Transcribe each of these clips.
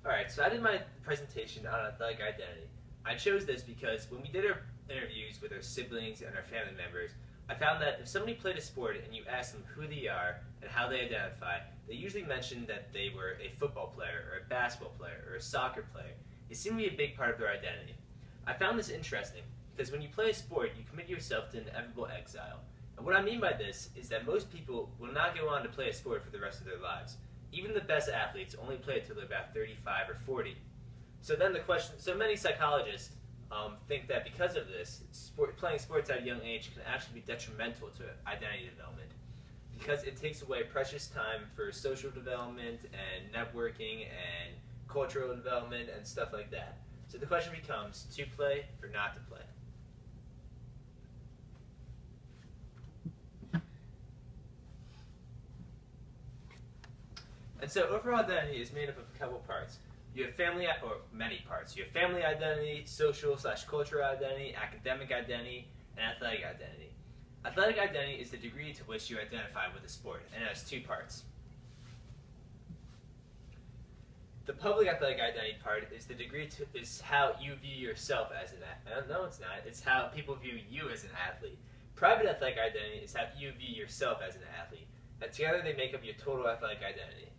Alright, so I did my presentation on athletic identity. I chose this because when we did our interviews with our siblings and our family members, I found that if somebody played a sport and you asked them who they are and how they identify, they usually mentioned that they were a football player or a basketball player or a soccer player. It seemed to be a big part of their identity. I found this interesting because when you play a sport, you commit yourself to inevitable exile. And what I mean by this is that most people will not go on to play a sport for the rest of their lives. Even the best athletes only play until they're about 35 or 40. So many psychologists think that because of this, playing sports at a young age can actually be detrimental to identity development because it takes away precious time for social development and networking and cultural development and stuff like that. So the question becomes, to play or not to play? And so overall identity is made up of a couple parts. You have many parts. You have family identity, social/cultural identity, academic identity, and athletic identity. Athletic identity is the degree to which you identify with a sport, and it has two parts. The public athletic identity part is the degree is how you view yourself as an athlete. No, it's not. It's how people view you as an athlete. Private athletic identity is how you view yourself as an athlete. And together they make up your total athletic identity.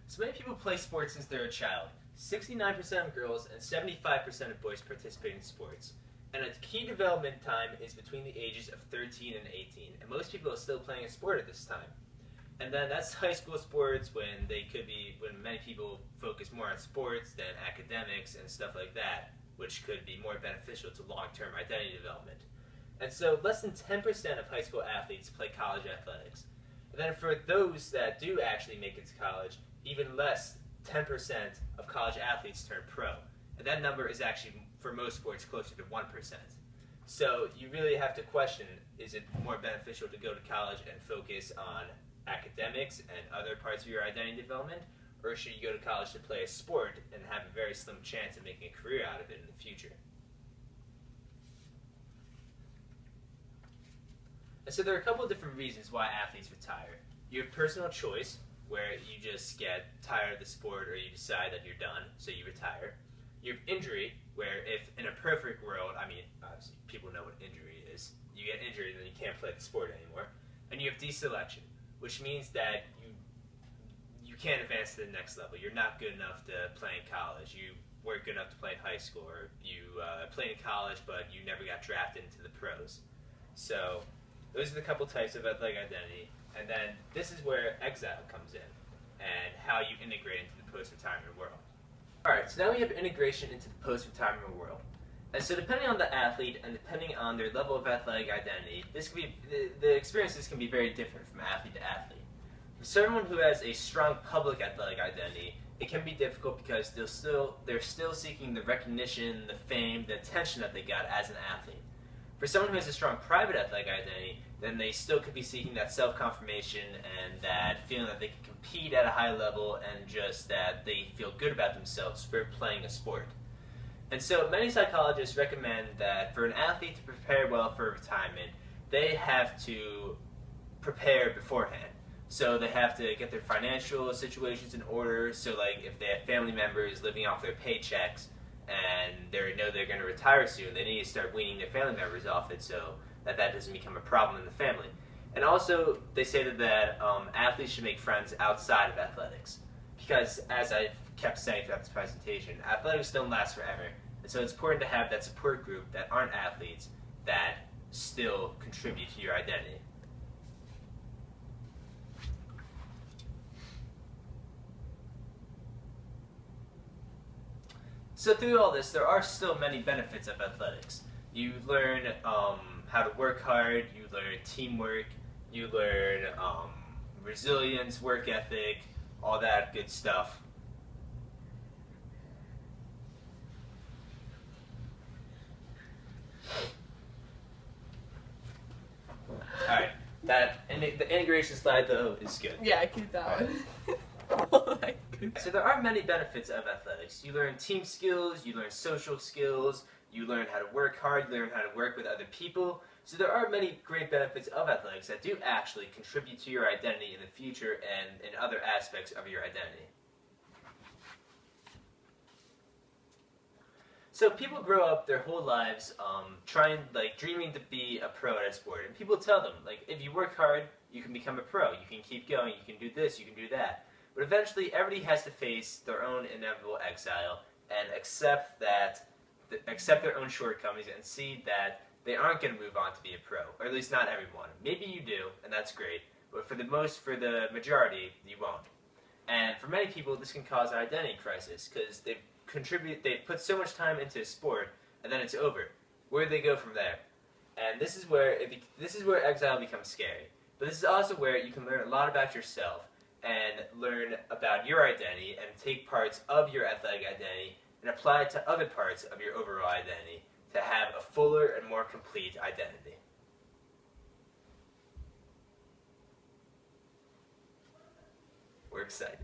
So many people play sports since they're a child. 69% of girls and 75% of boys participate in sports. And a key development time is between the ages of 13 and 18. And most people are still playing a sport at this time. And then that's high school sports when many people focus more on sports than academics and stuff like that, which could be more beneficial to long-term identity development. And so less than 10% of high school athletes play college athletics. And then for those that do actually make it to college, even less, 10% of college athletes turn pro. And that number is actually, for most sports, closer to 1%. So you really have to question, is it more beneficial to go to college and focus on academics and other parts of your identity development, or should you go to college to play a sport and have a very slim chance of making a career out of it in the future? And so there are a couple of different reasons why athletes retire. You have personal choice, where you just get tired of the sport or you decide that you're done, so you retire. You have injury, where if in a perfect world, I mean, obviously people know what injury is, you get injured and then you can't play the sport anymore. And you have deselection, which means that you can't advance to the next level. You're not good enough to play in college. You weren't good enough to play in high school, or you played in college but you never got drafted into the pros. So those are the couple types of athletic identity. And then this is where exile comes in and how you integrate into the post-retirement world. Alright, so now we have integration into the post-retirement world. And so depending on the athlete and depending on their level of athletic identity, the experiences can be very different from athlete to athlete. For someone who has a strong public athletic identity, it can be difficult because they're still seeking the recognition, the fame, the attention that they got as an athlete. For someone who has a strong private athletic identity, then they still could be seeking that self-confirmation and that feeling that they can compete at a high level and just that they feel good about themselves for playing a sport. And so many psychologists recommend that for an athlete to prepare well for retirement, they have to prepare beforehand. So they have to get their financial situations in order, so like if they have family members living off their paychecks and they know they're going to retire soon, they need to start weaning their family members off it so that doesn't become a problem in the family. And also, they say that athletes should make friends outside of athletics. Because, as I've kept saying throughout this presentation, athletics don't last forever. And so it's important to have that support group that aren't athletes that still contribute to your identity. So through all this, there are still many benefits of athletics. You learn how to work hard, you learn teamwork, you learn resilience, work ethic, all that good stuff. Alright, the integration slide though is good. Yeah, keep that one. So there are many benefits of athletics. You learn team skills, you learn social skills, you learn how to work hard, you learn how to work with other people, So there are many great benefits of athletics that do actually contribute to your identity in the future and in other aspects of your identity. So people grow up their whole lives dreaming to be a pro at a sport, and people tell them, like, if you work hard, you can become a pro, you can keep going, you can do this, you can do that. But eventually, everybody has to face their own inevitable exile and accept their own shortcomings and see that they aren't going to move on to be a pro, or at least not everyone. Maybe you do, and that's great, but for the majority, you won't. And for many people, this can cause an identity crisis because they've put so much time into a sport, and then it's over. Where do they go from there? And this is where exile becomes scary. But this is also where you can learn a lot about yourself and learn about your identity and take parts of your athletic identity and apply it to other parts of your overall identity to have a fuller and more complete identity. We're excited.